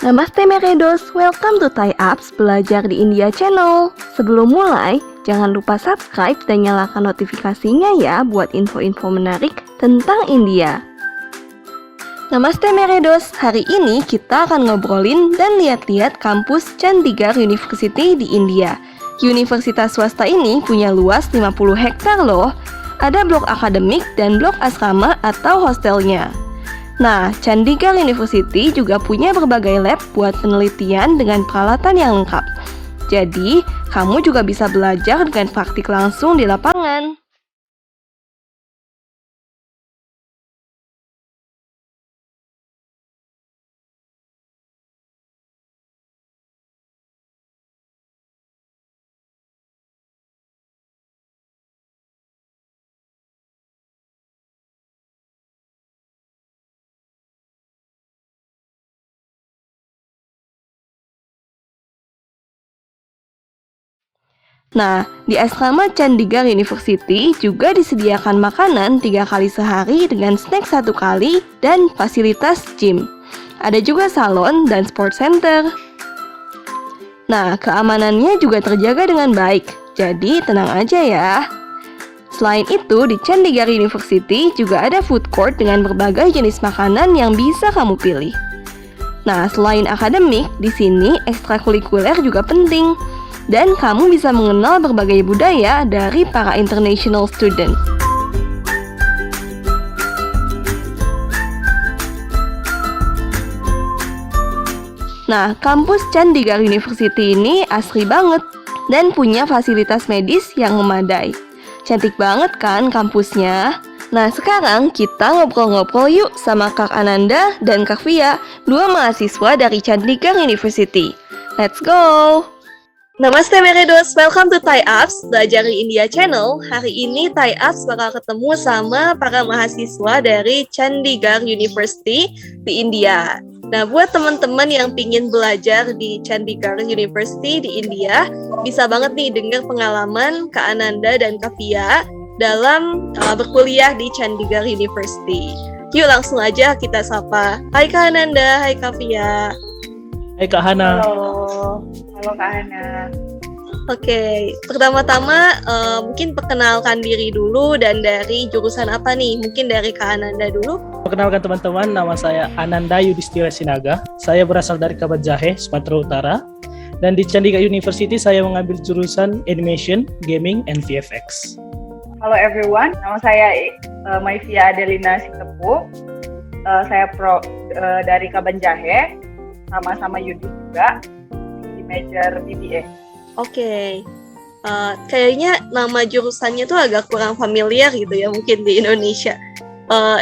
Namaste Meredos, welcome to Thai Apps Belajar di India Channel. Sebelum mulai, jangan lupa subscribe dan nyalakan notifikasinya ya buat info-info menarik tentang India. Namaste Meredos, hari ini kita akan ngobrolin dan lihat-lihat kampus Chandigarh University di India. Universitas swasta ini punya luas 50 hektar loh. Ada blok akademik dan blok asrama atau hostelnya. Nah, Chandigarh University juga punya berbagai lab buat penelitian dengan peralatan yang lengkap. Jadi, kamu juga bisa belajar dengan praktik langsung di lapangan. Nah, di asrama Chandigarh University juga disediakan makanan 3 kali sehari dengan snack 1 kali dan fasilitas gym. Ada juga salon dan sport center. Nah, keamanannya juga terjaga dengan baik, jadi tenang aja ya. Selain itu, di Chandigarh University juga ada food court dengan berbagai jenis makanan yang bisa kamu pilih. Nah, selain akademik, di sini ekstrakurikuler juga penting. Dan kamu bisa mengenal berbagai budaya dari para international student. Nah, kampus Chandigarh University ini asri banget dan punya fasilitas medis yang memadai. Cantik banget kan kampusnya? Nah, sekarang kita ngobrol-ngobrol yuk sama Kak Ananda dan Kak Via, 2 mahasiswa dari Chandigarh University. Let's go! Namaste Meredos, welcome to Thai Apps Belajar di India Channel. Hari ini Thai Apps bakal ketemu sama para mahasiswa dari Chandigarh University di India. Nah, buat teman-teman yang pingin belajar di Chandigarh University di India, bisa banget nih dengar pengalaman Kak Ananda dan Kak Via dalam berkuliah di Chandigarh University. Yuk langsung aja kita sapa. Hai Kak Ananda, hai Kak Via. Hai Kak Hana. Halo Kak Hana. Oke, pertama-tama mungkin perkenalkan diri dulu dan dari jurusan apa nih? Mungkin dari Kak Ananda dulu. Perkenalkan teman-teman, nama saya Ananda Yudhistira Sinaga. Saya berasal dari Kabanjahe, Sumatera Utara. Dan di Chandigarh University saya mengambil jurusan Animation, Gaming, and VFX. Halo everyone, nama saya Maivia Adelina Sitepu. Saya dari Kabanjahe, sama-sama Yudi juga. Major BBA. Oke. Kayaknya nama jurusannya tuh agak kurang familiar gitu ya mungkin di Indonesia.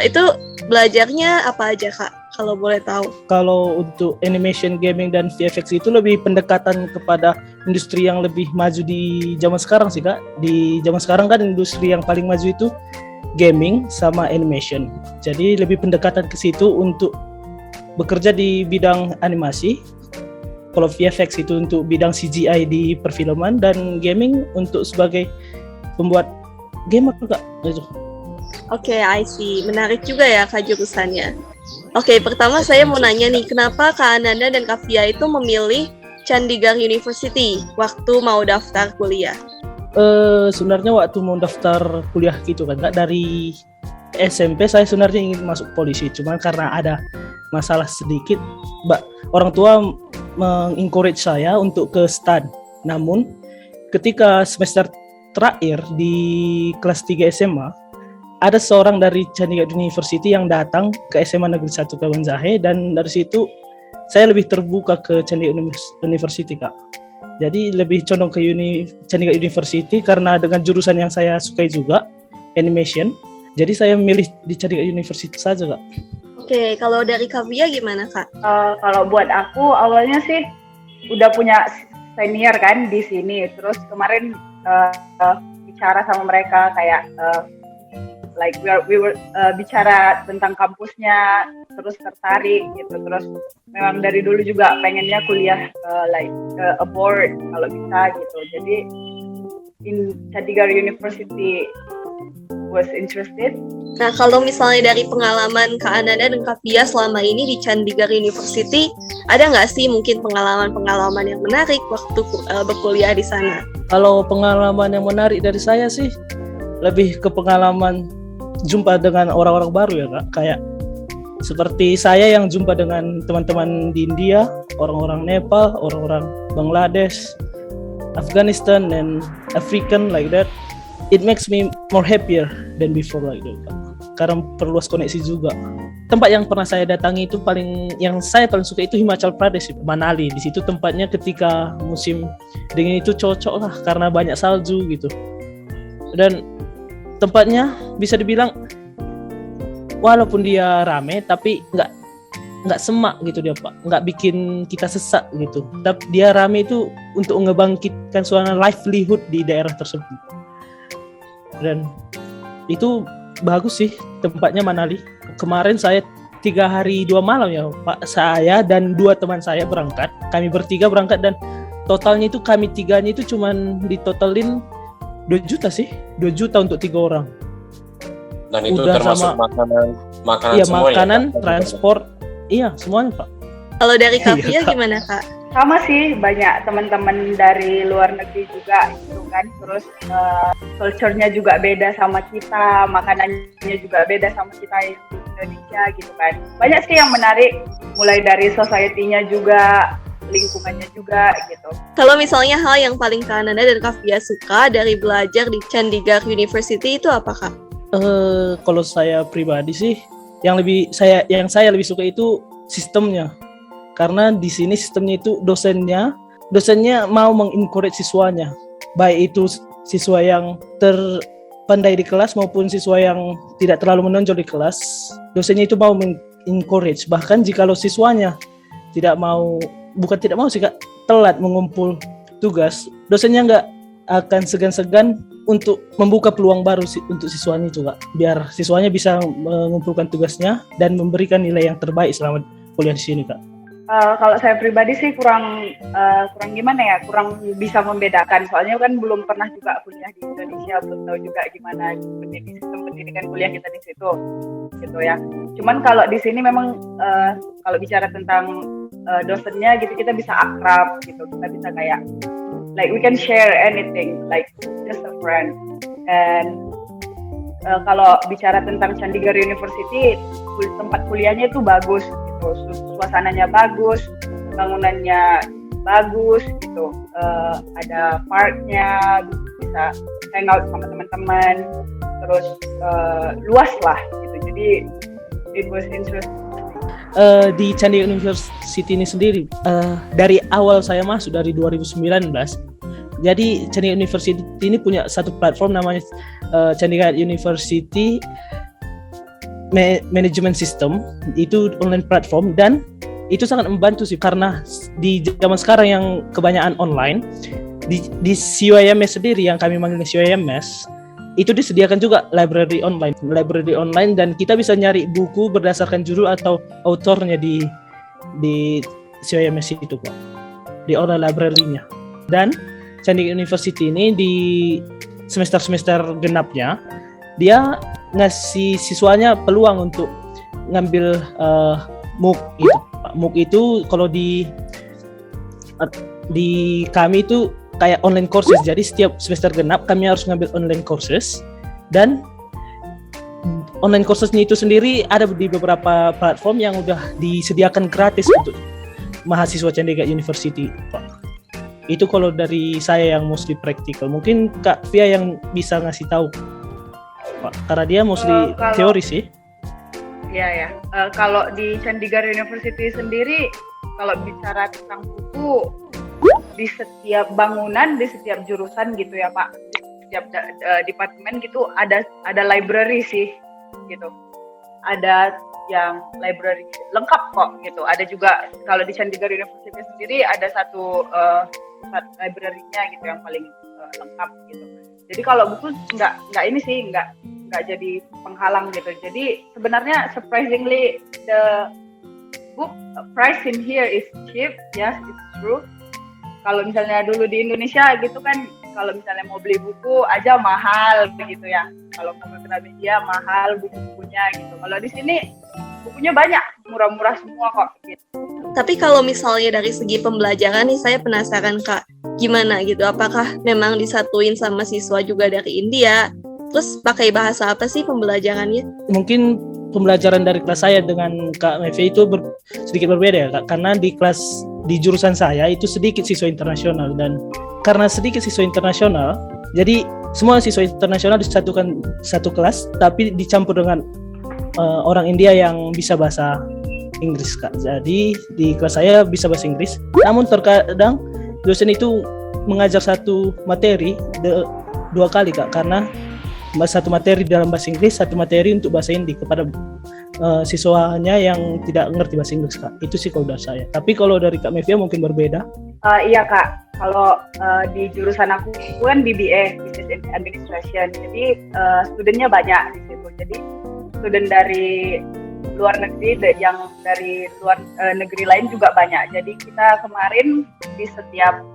Itu belajarnya apa aja Kak, kalau boleh tahu? Kalau untuk animation, gaming, dan VFX itu lebih pendekatan kepada industri yang lebih maju di zaman sekarang sih Kak. Di zaman sekarang kan industri yang paling maju itu gaming sama animation. Jadi lebih pendekatan ke situ untuk bekerja di bidang animasi. Kalau VFX itu untuk bidang CGI di perfilman dan gaming untuk sebagai pembuat gamer Kak. Oke, I see. Menarik juga ya Kak jurusannya. Oke, pertama saya mau nanya nih, kenapa Kak Ananda dan Kak Via itu memilih Chandigarh University waktu mau daftar kuliah? Sebenarnya waktu mau daftar kuliah gitu kan Kak, dari SMP saya sebenarnya ingin masuk polisi, cuman karena ada masalah sedikit, orang tua mengencourage saya untuk ke STAN. Namun ketika semester terakhir di kelas 3 SMA, ada seorang dari Chandigarh University yang datang ke SMA Negeri 1 Kabanjahe, dan dari situ saya lebih terbuka ke Chandigarh University Kak. Jadi lebih condong ke Chandigarh University karena dengan jurusan yang saya sukai juga, animation. Jadi saya memilih di Chandigarh University saja Kak. Oke, kalau dari Kak Via gimana Kak? Kalau buat aku awalnya sih udah punya senior kan di sini. Terus kemarin bicara sama mereka kayak we were bicara tentang kampusnya, terus tertarik gitu. Terus memang dari dulu juga pengennya kuliah abroad kalau bisa gitu. Jadi in Chandigarh University was interested. Nah, kalau misalnya dari pengalaman Kak Ananda dan Kak Pia selama ini di Chandigarh University, Ada nggak sih mungkin pengalaman-pengalaman yang menarik waktu berkuliah di sana? Kalau pengalaman yang menarik dari saya sih lebih ke pengalaman jumpa dengan orang-orang baru ya Kak. Kayak seperti saya yang jumpa dengan teman-teman di India, orang-orang Nepal, orang-orang Bangladesh, Afghanistan, and African like that. It makes me more happier than before like that. Karena perluas koneksi juga. Tempat yang pernah saya datangi itu yang saya paling suka itu Himachal Pradesh, Manali. Di situ tempatnya ketika musim dingin itu cocok lah karena banyak salju gitu. Dan tempatnya bisa dibilang walaupun dia rame tapi nggak semak gitu dia Pak, nggak bikin kita sesak gitu. Tapi dia rame itu untuk ngebangkitkan suasana livelihood di daerah tersebut. Dan itu bagus sih tempatnya Manali. Kemarin saya 3 hari 2 malam ya Pak, saya dan 2 teman saya berangkat. Kami bertiga berangkat dan totalnya itu kami tiganya itu cuman ditotalin 2 juta sih, 2 juta untuk 3 orang. Dan itu Udah termasuk sama makanan iya, semua makanan, ya? transport, iya semuanya Pak. Kalau dari Kak Fia Iya, Kak. gimana Kak? Sama sih, banyak teman-teman dari luar negeri juga gitu kan. Terus culture-nya juga beda sama kita, makanannya juga beda sama kita yang di Indonesia gitu kan. Banyak sih yang menarik, mulai dari society-nya juga, lingkungannya juga gitu. Kalau misalnya hal yang paling Kak Ananda dan Kak Fia suka dari belajar di Chandigarh University itu apa Kak? Kalau saya pribadi sih yang saya lebih suka itu sistemnya. Karena di sini sistemnya itu dosennya mau mengencourage siswanya. Baik itu siswa yang terpandai di kelas maupun siswa yang tidak terlalu menonjol di kelas. Dosennya itu mau mengencourage. Bahkan jikalau siswanya bukan tidak mau sih Kak, telat mengumpul tugas, dosennya nggak akan segan-segan untuk membuka peluang baru untuk siswanya itu Kak. Biar siswanya bisa mengumpulkan tugasnya dan memberikan nilai yang terbaik selama kuliah di sini Kak. Kalau saya pribadi sih kurang gimana ya, kurang bisa membedakan. Soalnya kan belum pernah juga kuliah di Indonesia, belum tahu juga gimana sistem pendidikan kuliah kita di situ, gitu ya. Cuman kalau di sini memang kalau bicara tentang dosennya gitu, kita bisa akrab gitu, kita bisa kayak like we can share anything like just a friend. And kalau bicara tentang Chandigarh University, tempat kuliahnya itu bagus gitu, suasananya bagus, bangunannya bagus gitu, ada parknya, bisa hangout sama teman-teman, terus luas lah gitu. Jadi it was interesting. Di Chandigarh University ini sendiri dari awal saya masuk dari 2019. Jadi Chandigarh University ini punya satu platform namanya Chandigarh University Management System. Itu online platform dan itu sangat membantu sih karena di zaman sekarang yang kebanyakan online di CYMS sendiri yang kami manggilnya CYMS itu disediakan juga library online dan kita bisa nyari buku berdasarkan judul atau autornya di CYMS itu Pak, di online library-nya. Dan Chandigarh University ini di semester genapnya dia ngasih siswanya peluang untuk ngambil MOOC itu Pak. MOOC itu kalau di kami itu kayak online courses. Jadi setiap semester genap kami harus ngambil online courses dan online coursesnya itu sendiri ada di beberapa platform yang udah disediakan gratis untuk mahasiswa Chandigarh University Pak. Itu kalau dari saya yang mostly practical. Mungkin Kak Fia yang bisa ngasih tahu Pak, karena dia mostly teori sih. Iya ya. Kalau di Chandigarh University sendiri, kalau bicara tentang buku, di setiap bangunan, di setiap jurusan gitu ya Pak, di setiap departemen gitu ada library sih gitu. Ada yang library lengkap kok gitu. Ada juga kalau di Chandigarh University sendiri ada satu library-nya gitu yang paling lengkap gitu. Jadi kalau buku nggak ini sih nggak jadi penghalang gitu. Jadi sebenarnya surprisingly the book price in here is cheap, yes, it's true. Kalau misalnya dulu di Indonesia gitu kan, kalau misalnya mau beli buku aja mahal begitu ya. Kalau mau ke media mahal buku-bukunya gitu. Kalau di sini bukunya banyak, murah-murah semua kok gitu. Tapi kalau misalnya dari segi pembelajaran nih saya penasaran Kak, gimana gitu? Apakah memang disatuin sama siswa juga dari India? Terus pakai bahasa apa sih pembelajarannya? Mungkin pembelajaran dari kelas saya dengan Kak Mevi itu sedikit berbeda ya Kak, karena di jurusan saya itu sedikit siswa internasional, dan karena sedikit siswa internasional, jadi semua siswa internasional disatukan satu kelas, tapi dicampur dengan orang India yang bisa bahasa Inggris Kak. Jadi di kelas saya bisa bahasa Inggris, namun terkadang dosen itu mengajar satu materi dua kali Kak, karena satu materi dalam bahasa Inggris, satu materi untuk bahasa Hindi kepada siswanya yang tidak mengerti bahasa Inggris Kak. Itu sih kalau dari saya. Tapi kalau dari Kak Mevia mungkin berbeda. Iya Kak, kalau di jurusan aku kan BBA, Business Administration, jadi studentnya banyak di situ. Jadi student dari luar negeri yang dari luar negeri lain juga banyak. Jadi kita kemarin di setiap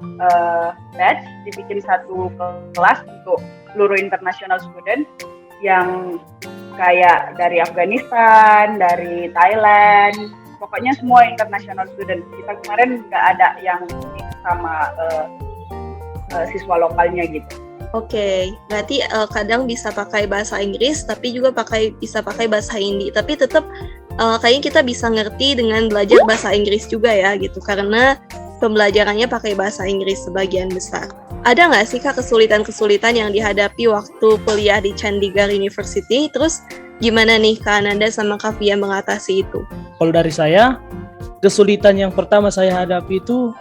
batch dibikin satu kelas untuk seluruh international student yang kayak dari Afghanistan, dari Thailand, pokoknya semua international student. Kita kemarin nggak ada yang sama siswa lokalnya gitu. Oke, berarti kadang bisa pakai bahasa Inggris, tapi juga bisa pakai bahasa Hindi. Tapi tetap kayaknya kita bisa ngerti dengan belajar bahasa Inggris juga ya gitu, karena pembelajarannya pakai bahasa Inggris sebagian besar. Ada nggak sih Kak kesulitan-kesulitan yang dihadapi waktu kuliah di Chandigarh University? Terus gimana nih Kak Ananda sama Kak Fia mengatasi itu? Kalau dari saya, kesulitan yang pertama saya hadapi itu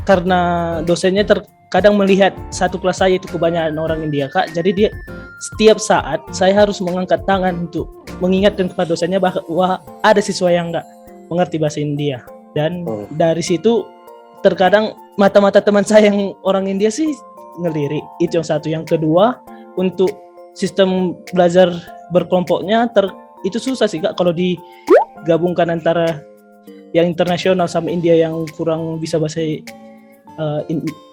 karena dosennya terkadang melihat satu kelas saya itu kebanyakan orang India Kak. Jadi dia setiap saat saya harus mengangkat tangan untuk mengingatkan kepada dosennya bahwa ada siswa yang nggak mengerti bahasa India. Dan dari situ terkadang mata-mata teman saya yang orang India sih ngelirik. Itu yang satu. Yang kedua, untuk sistem belajar berkelompoknya itu susah sih Kak kalau digabungkan antara yang internasional sama India yang kurang bisa bahasa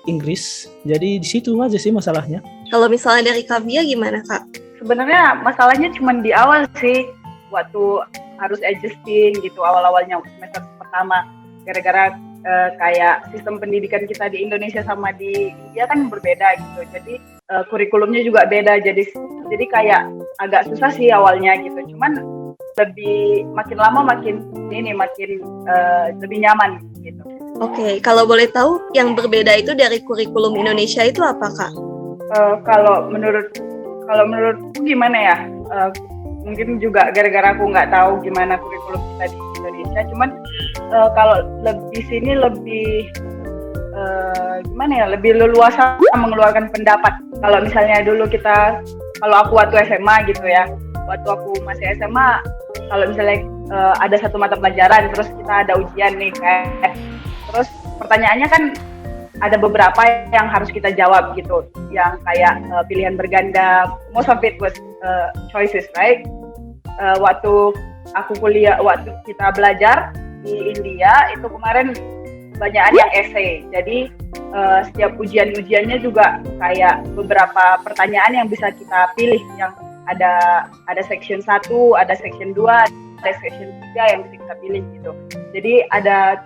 Inggris. Jadi di situ aja sih masalahnya. Kalau misalnya dari Kak Fia gimana Kak? Sebenarnya masalahnya cuma di awal sih, waktu harus adjusting gitu awal-awalnya semester pertama, gara-gara kayak sistem pendidikan kita di Indonesia sama di India kan berbeda gitu. Jadi kurikulumnya juga beda. Jadi kayak agak susah sih awalnya gitu. Cuman makin lama makin lebih nyaman gitu. Oke, kalau boleh tahu yang berbeda itu dari kurikulum Indonesia itu apa Kak? Kalau menurutku gimana ya? Mungkin juga gara-gara aku nggak tahu gimana kurikulum kita di Indonesia. Cuman kalau di sini lebih lebih leluasa mengeluarkan pendapat. Kalau misalnya dulu kalau aku waktu SMA gitu ya, waktu aku masih SMA, kalau misalnya ada satu mata pelajaran, terus kita ada ujian nih kan, terus pertanyaannya kan ada beberapa yang harus kita jawab gitu, yang kayak pilihan berganda, most of it was choices, right? Waktu aku kuliah, waktu kita belajar di India itu kemarin banyak yang essay. Jadi setiap ujiannya juga kayak beberapa pertanyaan yang bisa kita pilih, yang ada section 1, ada section 2, ada section 3 yang bisa kita pilih gitu. Jadi ada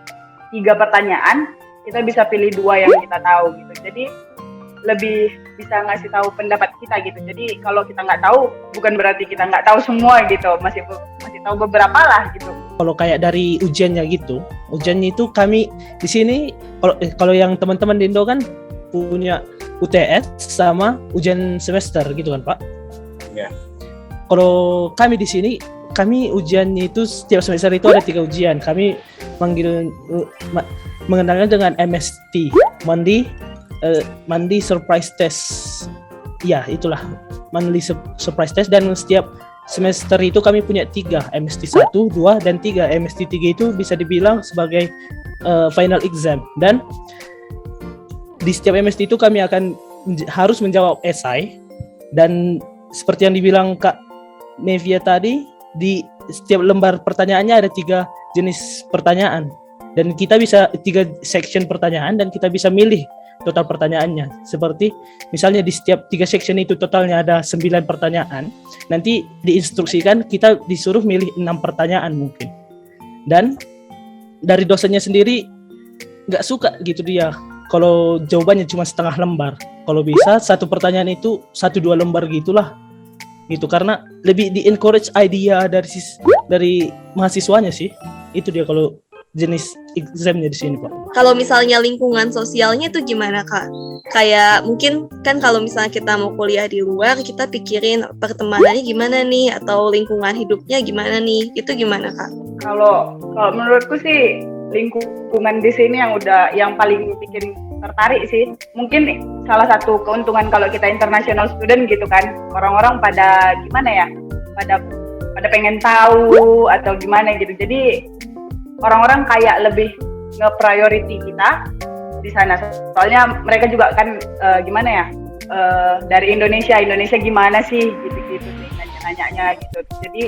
3 pertanyaan, kita bisa pilih 2 yang kita tahu gitu. Jadi lebih bisa ngasih tahu pendapat kita gitu. Jadi kalau kita nggak tahu, bukan berarti kita nggak tahu semua gitu, masih tahu beberapa lah gitu. Kalau kayak dari ujiannya gitu, ujiannya itu kami di sini kalau yang teman-teman di Indo kan punya UTS sama ujian semester gitu kan Pak? Ya. Kalau kami di sini, kami ujiannya itu setiap semester itu ada 3 ujian. Kami mengenalnya dengan MST, Monthly Surprise Test. Ya, itulah Monthly Surprise Test, dan setiap semester itu kami punya 3, MST 1, 2, dan 3. MST 3 itu bisa dibilang sebagai final exam, dan di setiap MST itu kami harus menjawab esai, dan seperti yang dibilang Kak Nevia tadi, di setiap lembar pertanyaannya ada 3 jenis pertanyaan, dan kita bisa 3 section pertanyaan, dan kita bisa milih total pertanyaannya. Seperti misalnya di setiap 3 section itu totalnya ada 9 pertanyaan, nanti diinstruksikan kita disuruh milih 6 pertanyaan mungkin. Dan dari dosennya sendiri nggak suka gitu dia kalau jawabannya cuma setengah lembar. Kalau bisa satu pertanyaan itu 1-2 lembar gitulah gitu, karena lebih di encourage idea dari mahasiswanya sih. Itu dia kalau jenis examnya di sini, Pak. Kalau misalnya lingkungan sosialnya itu gimana, Kak? Kayak mungkin kan kalau misalnya kita mau kuliah di luar, kita pikirin pertemanannya gimana nih, atau lingkungan hidupnya gimana nih. Itu gimana, Kak? Kalau menurutku sih lingkungan di sini yang paling bikin tertarik sih. Mungkin salah satu keuntungan kalau kita international student gitu kan, orang-orang pada gimana ya, pada pengen tahu atau gimana gitu. Jadi orang-orang kayak lebih nge-priority kita di sana. Soalnya mereka juga kan gimana ya, dari Indonesia gimana sih gitu-gitu sih nanya-nanyanya gitu. Jadi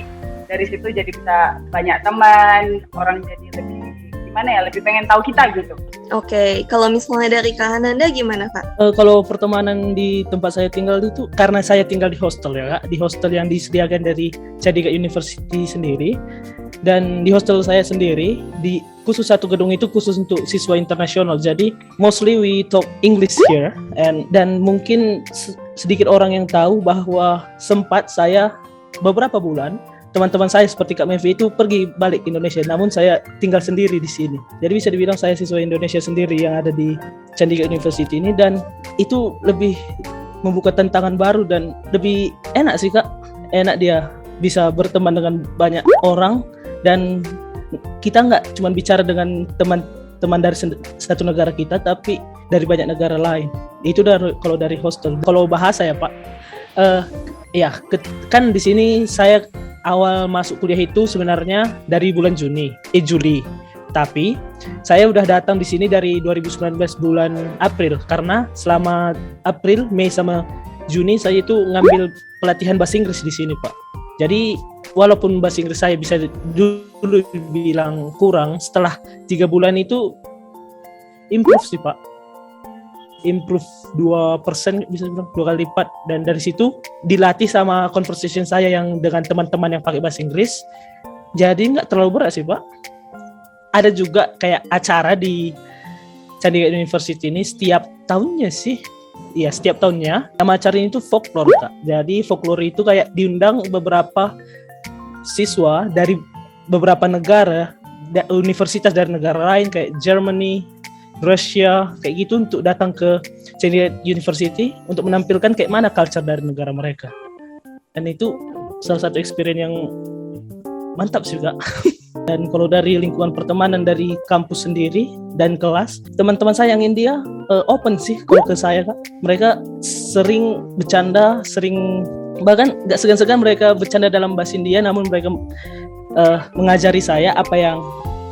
dari situ jadi bisa banyak teman, orang jadi lebih gimana ya, lebih pengen tahu kita gitu. Oke, kalau misalnya dari Kak Hananda gimana, Kak? Kalau pertemanan di tempat saya tinggal itu, karena saya tinggal di hostel ya, Kak. Di hostel yang disediakan dari Chandigarh University sendiri. Dan di hostel saya sendiri, di khusus satu gedung itu khusus untuk siswa internasional. Jadi mostly we talk English here. Dan mungkin sedikit orang yang tahu bahwa sempat saya beberapa bulan, teman-teman saya seperti Kak Mevi itu pergi balik ke Indonesia, namun saya tinggal sendiri di sini. Jadi bisa dibilang saya siswa Indonesia sendiri yang ada di Chandigarh University ini, dan itu lebih membuka tantangan baru dan lebih enak sih, Kak. Enak dia bisa berteman dengan banyak orang, dan kita nggak cuma bicara dengan teman-teman dari satu negara kita, tapi dari banyak negara lain. Itu kalau dari hostel. Kalau bahasa ya, Pak, kan di sini saya awal masuk kuliah itu sebenarnya dari bulan Juli. Tapi saya udah datang di sini dari 2019 bulan April, karena selama April, Mei sama Juni saya itu ngambil pelatihan bahasa Inggris di sini, Pak. Jadi walaupun bahasa Inggris saya bisa dulu bilang kurang, setelah 3 bulan itu improve sih, Pak. Improve 2%, bisa bilang 2 kali lipat. Dan dari situ dilatih sama conversation saya yang dengan teman-teman yang pakai bahasa Inggris. Jadi nggak terlalu berat sih, Pak. Ada juga kayak acara di Chandigarh University ini setiap tahunnya sih. Iya, setiap tahunnya. Nama acara ini tuh folklore, Kak. Jadi folklore itu kayak diundang beberapa siswa dari beberapa negara, universitas dari negara lain kayak Germany, Rusia, kayak gitu, untuk datang ke Chandigarh University untuk menampilkan kayak mana culture dari negara mereka. Dan itu salah satu experience yang mantap sih, Kak. Dan kalau dari lingkungan pertemanan dari kampus sendiri dan kelas, teman-teman saya yang India open sih kalau ke saya, Kak. Mereka sering bercanda, bahkan gak segan-segan mereka bercanda dalam bahasa India, namun mereka mengajari saya apa yang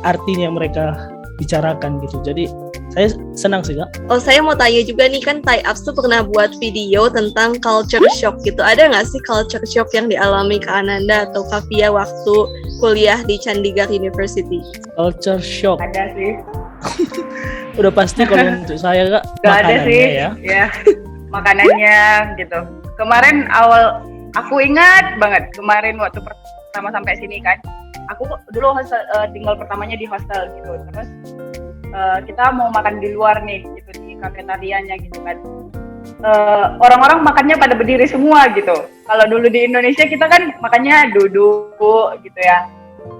artinya mereka bicarakan gitu. Jadi saya senang sih, Kak. Oh, saya mau tanya juga nih, kan Thai Apps tuh pernah buat video tentang culture shock gitu. Ada nggak sih culture shock yang dialami Kak Ananda atau Kak Fia waktu kuliah di Chandigarh University? Culture shock. Ada sih. Udah pasti kalau untuk saya, Kak, Gak ada makanannya sih. ya. Makanannya gitu. Kemarin aku ingat banget kemarin waktu pertama sampai sini kan. Aku dulu tinggal pertamanya di hostel gitu. Terus kita mau makan di luar nih gitu, di kafetarianya gitu kan. Orang-orang makannya pada berdiri semua gitu. Kalau dulu di Indonesia kita kan makannya duduk gitu ya.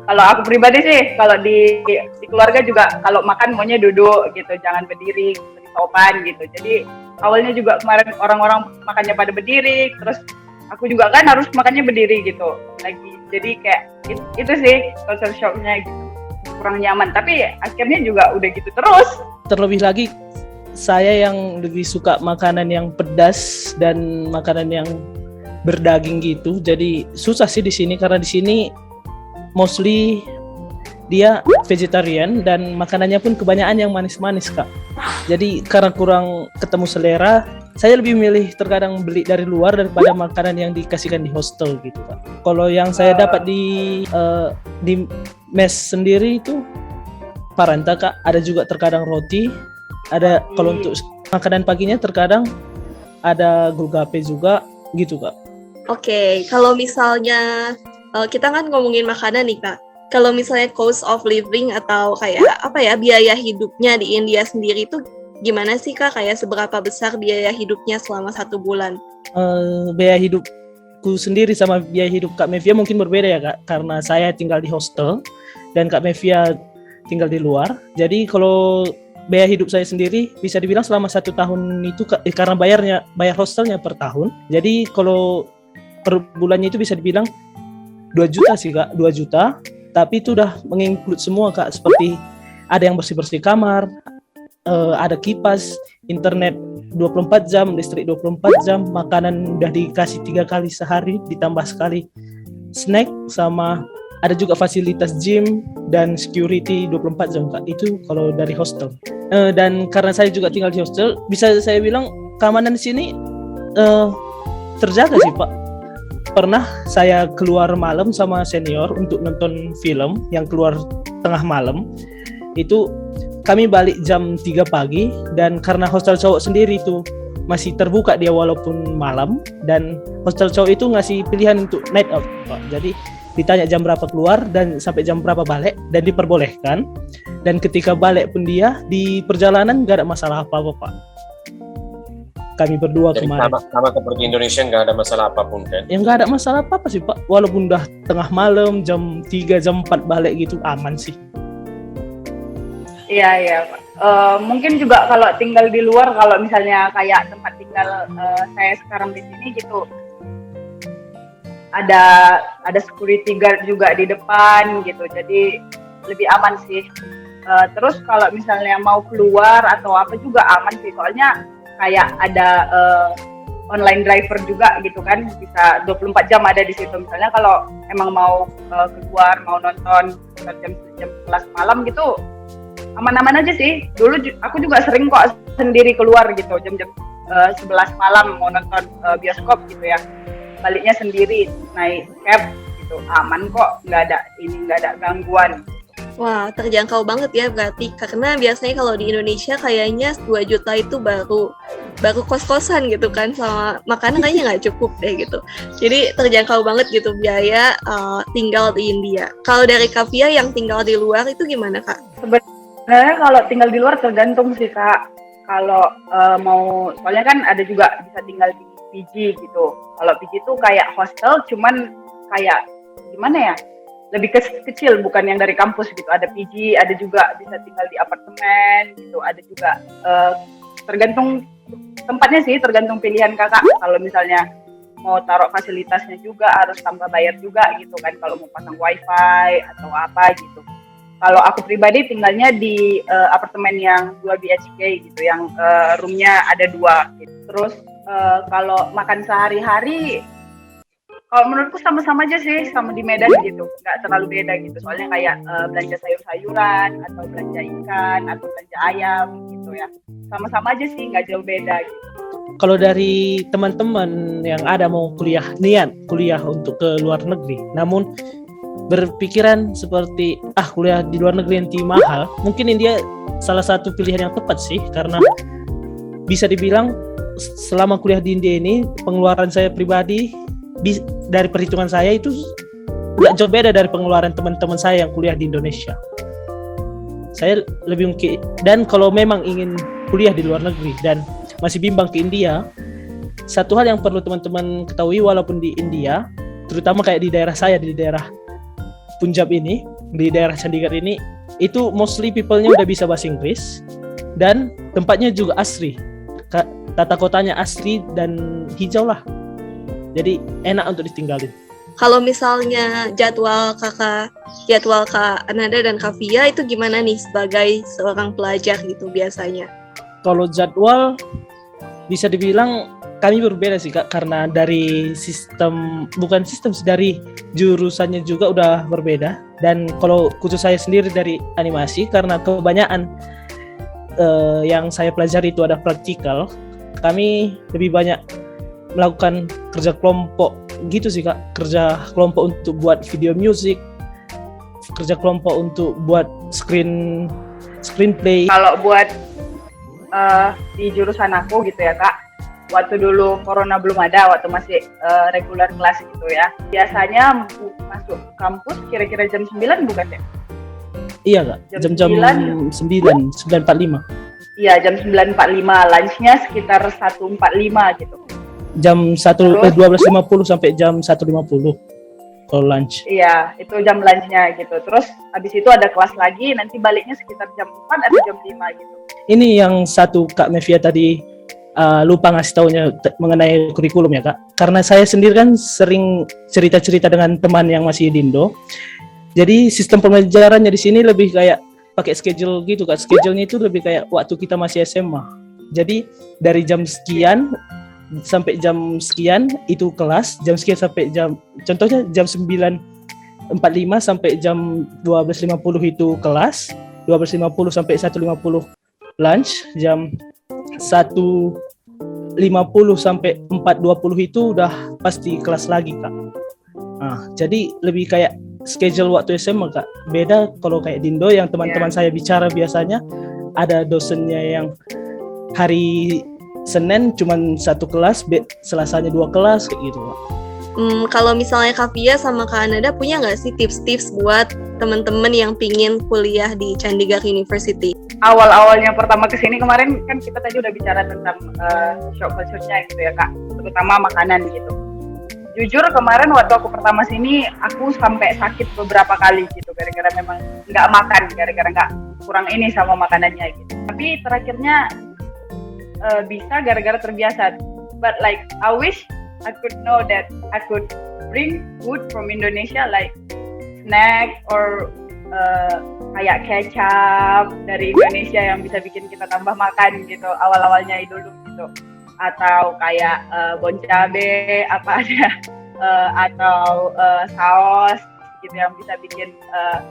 Kalau aku pribadi sih, kalau di keluarga juga kalau makan maunya duduk gitu, jangan berdiri, di sopan gitu. Jadi awalnya juga kemarin orang-orang makannya pada berdiri, terus aku juga kan harus makannya berdiri gitu lagi. Jadi kayak itu sih culture shock-nya gitu. Kurang nyaman, tapi akhirnya juga udah gitu terus. Terlebih lagi saya yang lebih suka makanan yang pedas dan makanan yang berdaging gitu. Jadi susah sih di sini, karena di sini mostly dia vegetarian dan makanannya pun kebanyakan yang manis-manis, Kak. Jadi karena kurang ketemu selera, saya lebih milih terkadang beli dari luar daripada makanan yang dikasihkan di hostel gitu, Kak. Kalau yang saya dapat di mes sendiri itu paranta, Kak. Ada juga terkadang roti. Ada kalau untuk makanan paginya terkadang ada gulgape juga gitu, Kak. Oke, kalau misalnya kita kan ngomongin makanan nih, Kak. Kalau misalnya cost of living atau kayak apa ya, biaya hidupnya di India sendiri itu gimana sih Kak? Kayak seberapa besar biaya hidupnya selama 1 bulan? Biaya hidupku sendiri sama biaya hidup Kak Mevia mungkin berbeda ya Kak, karena saya tinggal di hostel dan Kak Mevia tinggal di luar. Jadi kalau biaya hidup saya sendiri bisa dibilang selama 1 tahun itu karena bayar hostelnya per tahun. Jadi kalau per bulannya itu bisa dibilang 2 juta sih Kak, 2 juta. Tapi itu udah menginclude semua Kak, seperti ada yang bersih-bersih kamar, ada kipas, internet 24 jam, listrik 24 jam, makanan udah dikasih 3 kali sehari, ditambah sekali snack, sama ada juga fasilitas gym dan security 24 jam Kak. Itu kalau dari hostel. Dan karena saya juga tinggal di hostel, bisa saya bilang keamanan di sini terjaga sih Pak. Pernah saya keluar malam sama senior untuk nonton film yang keluar tengah malam. Itu kami balik jam 3 pagi, dan karena hostel cowok sendiri itu masih terbuka dia walaupun malam, dan hostel cowok itu ngasih pilihan untuk night out Pak. Jadi ditanya jam berapa keluar dan sampai jam berapa balik, dan diperbolehkan. Dan ketika balik pun dia di perjalanan gak ada masalah apa-apa Pak. Kami berdua Jadi kemarin. sama seperti Indonesia nggak ada masalah apapun kan? Ya nggak ada masalah apa-apa sih Pak. Walaupun udah tengah malam, jam 3, jam 4 balik gitu, aman sih. Iya Pak. Mungkin juga kalau tinggal di luar, kalau misalnya kayak tempat tinggal saya sekarang di sini gitu, ada security guard juga di depan gitu, jadi lebih aman sih. Terus kalau misalnya mau keluar atau apa juga aman sih, soalnya kayak ada online driver juga gitu kan, bisa 24 jam ada di situ. Misalnya kalau emang mau keluar, mau nonton jam 11 malam gitu, aman-aman aja sih. Dulu aku juga sering kok sendiri keluar gitu, jam-jam 11 malam mau nonton bioskop gitu ya. Baliknya sendiri, naik cab gitu, aman kok, nggak ada gangguan. Wah, terjangkau banget ya berarti, karena biasanya kalau di Indonesia kayaknya 2 juta itu baru kos-kosan gitu kan, sama makanan kayaknya nggak cukup deh gitu. Jadi terjangkau banget gitu biaya tinggal di India. Kalau dari Kavia yang tinggal di luar itu gimana Kak? Sebenarnya kalau tinggal di luar tergantung sih Kak. Kalau mau, soalnya kan ada juga bisa tinggal di PG gitu. Kalau PG itu kayak hostel, cuman kayak gimana ya? Lebih kecil, bukan yang dari kampus gitu. Ada PG, ada juga bisa tinggal di apartemen gitu. Ada juga tergantung tempatnya sih, tergantung pilihan kakak. Kalau misalnya mau taruh fasilitasnya juga harus tambah bayar juga gitu kan, kalau mau pasang wifi atau apa gitu. Kalau aku pribadi tinggalnya di apartemen yang 2 BHK gitu, yang roomnya ada 2 gitu. Terus kalau makan sehari-hari, kalau menurutku sama-sama aja sih, sama di Medan gitu, nggak terlalu beda gitu. Soalnya kayak belanja sayur-sayuran, atau belanja ikan, atau belanja ayam gitu ya. Sama-sama aja sih, nggak jauh beda gitu. Kalau dari teman-teman yang ada mau niat kuliah untuk ke luar negeri, namun berpikiran seperti kuliah di luar negeri nanti mahal, mungkin India salah satu pilihan yang tepat sih, karena bisa dibilang selama kuliah di India ini pengeluaran saya pribadi dari perhitungan saya itu nggak jauh beda dari pengeluaran teman-teman saya yang kuliah di Indonesia. Saya lebih mungkin, dan kalau memang ingin kuliah di luar negeri dan masih bimbang ke India, satu hal yang perlu teman-teman ketahui, walaupun di India, terutama kayak di daerah saya, di daerah Punjab ini, di daerah Chandigarh ini, itu mostly people-nya udah bisa bahasa Inggris, dan tempatnya juga asri, tata kotanya asri dan hijau lah. Jadi enak untuk ditinggalin. Kalau misalnya jadwal Kak Ananda dan Kavia itu gimana nih sebagai seorang pelajar gitu biasanya? Kalau jadwal bisa dibilang kami berbeda sih Kak, karena dari dari jurusannya juga udah berbeda. Dan kalau khusus saya sendiri dari animasi, karena kebanyakan yang saya pelajari itu ada praktikal, kami lebih banyak melakukan kerja kelompok gitu sih Kak. Kerja kelompok untuk buat video music, kerja kelompok untuk buat screenplay. Kalau buat di jurusan aku gitu ya Kak, waktu dulu corona belum ada, waktu masih regular kelas gitu ya. Biasanya masuk kampus kira-kira jam 9 bukan ya? Iya Kak, jam-jam 9.45. Iya, jam 9.45, lunchnya sekitar 1.45 gitu. Jam 12.50 sampai jam 1.50 kalau lunch. Iya, itu jam lunchnya gitu. Terus habis itu ada kelas lagi, nanti baliknya sekitar jam 4 atau jam 5 gitu. Ini yang satu Kak Mevia tadi lupa ngasih taunya mengenai kurikulum ya Kak. Karena saya sendiri kan sering cerita-cerita dengan teman yang masih di Indo. Jadi sistem pembelajarannya di sini lebih kayak pakai schedule gitu Kak. Schedule-nya itu lebih kayak waktu kita masih SMA. Jadi dari jam sekian sampai jam sekian itu kelas, jam sekian sampai contohnya jam 9.45 sampai jam 12.50 itu kelas, 12.50 sampai 1.50 lunch, jam 1.50 sampai 4.20 itu udah pasti kelas lagi Kak. Jadi lebih kayak schedule waktu SMA Kak. Beda kalau kayak di Indo yang teman-teman saya bicara biasanya ada dosennya yang hari Senin cuman satu kelas, Selasanya 2 kelas kayak gitu Kak. Kalau misalnya Kak Fia sama Kak Ananda punya nggak sih tips-tips buat teman-teman yang pingin kuliah di Chandigarh University? Awal-awalnya pertama kesini kemarin kan kita tadi udah bicara tentang shock culture-nya gitu ya Kak, terutama makanan gitu. Jujur kemarin waktu aku pertama sini aku sampai sakit beberapa kali gitu gara-gara memang nggak makan, gara-gara nggak kurang ini sama makanannya gitu. Tapi terakhirnya bisa gara-gara terbiasa. But like I wish I could know that I could bring food from Indonesia like snack or kayak kecap dari Indonesia yang bisa bikin kita tambah makan gitu awal-awalnya dulu gitu, atau kayak bon cabe apa ada atau saus gitu yang bisa bikin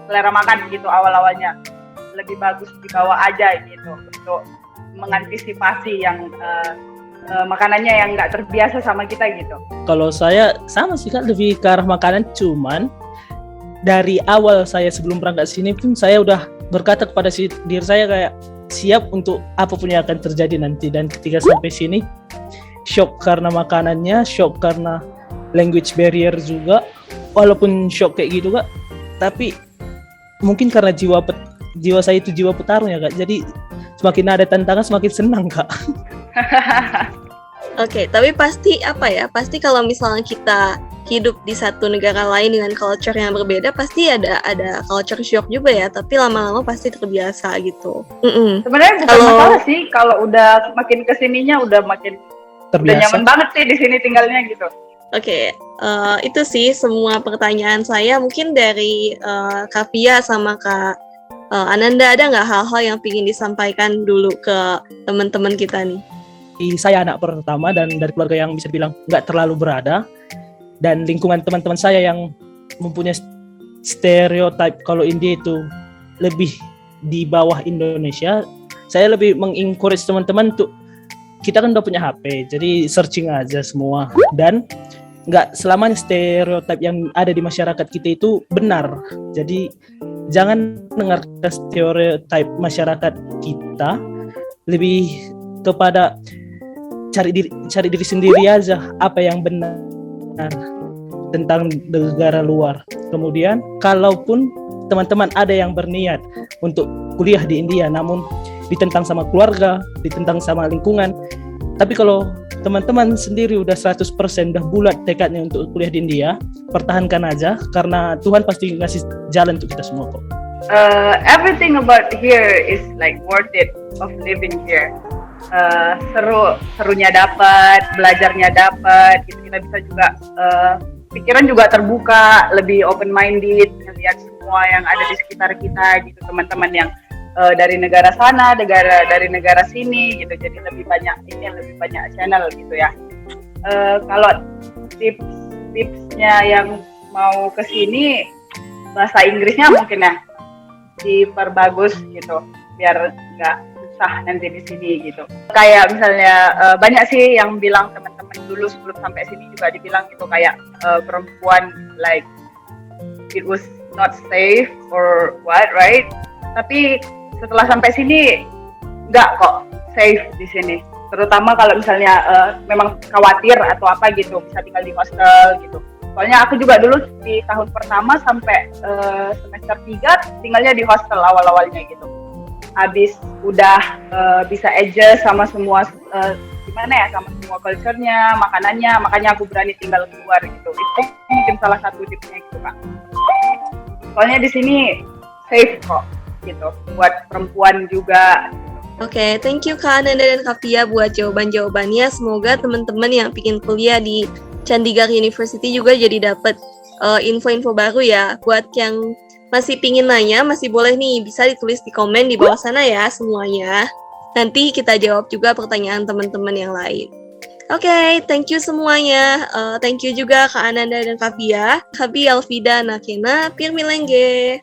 selera makan gitu awal-awalnya. Lebih bagus dibawa aja gitu untuk mengantisipasi yang makanannya yang nggak terbiasa sama kita gitu. Kalau saya sama sih Kak, lebih ke arah makanan, cuman dari awal saya sebelum berangkat sini pun saya udah berkata kepada diri saya kayak siap untuk apapun yang akan terjadi nanti. Dan ketika sampai sini shock karena makanannya, shock karena language barrier juga, walaupun shock kayak gitu Kak, tapi mungkin karena jiwa saya itu jiwa petarung ya Kak, jadi semakin ada tantangan semakin senang Kak. Oke, tapi pasti pasti kalau misalnya kita hidup di satu negara lain dengan culture yang berbeda, pasti ada culture shock juga ya, tapi lama-lama pasti terbiasa gitu. Sebenarnya bukan masalah sih, kalau udah makin kesininya udah makin terbiasa. Udah nyaman banget sih di sini tinggalnya gitu. Oke, itu sih semua pertanyaan saya. Mungkin dari Kak Fia sama Kak Ananda, ada nggak hal-hal yang ingin disampaikan dulu ke teman-teman kita nih? Saya anak pertama dan dari keluarga yang bisa dibilang nggak terlalu berada, dan lingkungan teman-teman saya yang mempunyai stereotip kalau India itu lebih di bawah Indonesia. Saya lebih mengencourage teman-teman untuk kita kan udah punya HP, jadi searching aja semua, dan nggak selamanya stereotip yang ada di masyarakat kita itu benar. Jadi jangan dengar stereotip masyarakat kita, lebih kepada cari diri sendiri aja apa yang benar tentang negara luar. Kemudian kalaupun teman-teman ada yang berniat untuk kuliah di India namun ditentang sama keluarga, ditentang sama lingkungan, tapi kalau teman-teman sendiri udah 100% udah bulat tekadnya untuk kuliah di India, pertahankan aja karena Tuhan pasti ngasih jalan untuk kita semua kok. Everything about here is like worth it of living here. Serunya dapat, belajarnya dapat, gitu. Kita bisa juga pikiran juga terbuka, lebih open minded, ngelihat semua yang ada di sekitar kita gitu, teman-teman yang dari negara sana, dari negara sini gitu. Jadi lebih banyak channel gitu ya. Kalau tipsnya yang mau ke sini, bahasa Inggrisnya mungkin ya diperbagus gitu biar nggak susah nanti di sini gitu. Kayak misalnya banyak sih yang bilang teman-teman dulu sebelum sampai sini juga dibilang gitu kayak perempuan like it was not safe or what, right? Tapi setelah sampai sini nggak kok, safe di sini. terutama kalau misalnya memang khawatir atau apa gitu bisa tinggal di hostel gitu. Soalnya aku juga dulu di tahun pertama sampai semester 3 tinggalnya di hostel awal-awalnya gitu. Habis udah bisa adjust sama semua sama semua culture-nya, makanannya, makanya aku berani tinggal keluar gitu. Itu mungkin salah satu tipsnya gitu Kak. Soalnya di sini safe kok gitu buat perempuan juga. Oke, thank you Kak Ananda dan Kak Pia buat jawaban-jawabannya. Semoga teman-teman yang bikin kuliah di Chandigarh University juga jadi dapat info-info baru ya. Buat yang masih pingin nanya, masih boleh nih, bisa ditulis di komen di bawah sana ya semuanya. Nanti kita jawab juga pertanyaan teman-teman yang lain. Oke, thank you semuanya. Thank you juga Kak Ananda dan Kak Pia. Kabi Alfida Nakena, Pirmilengge.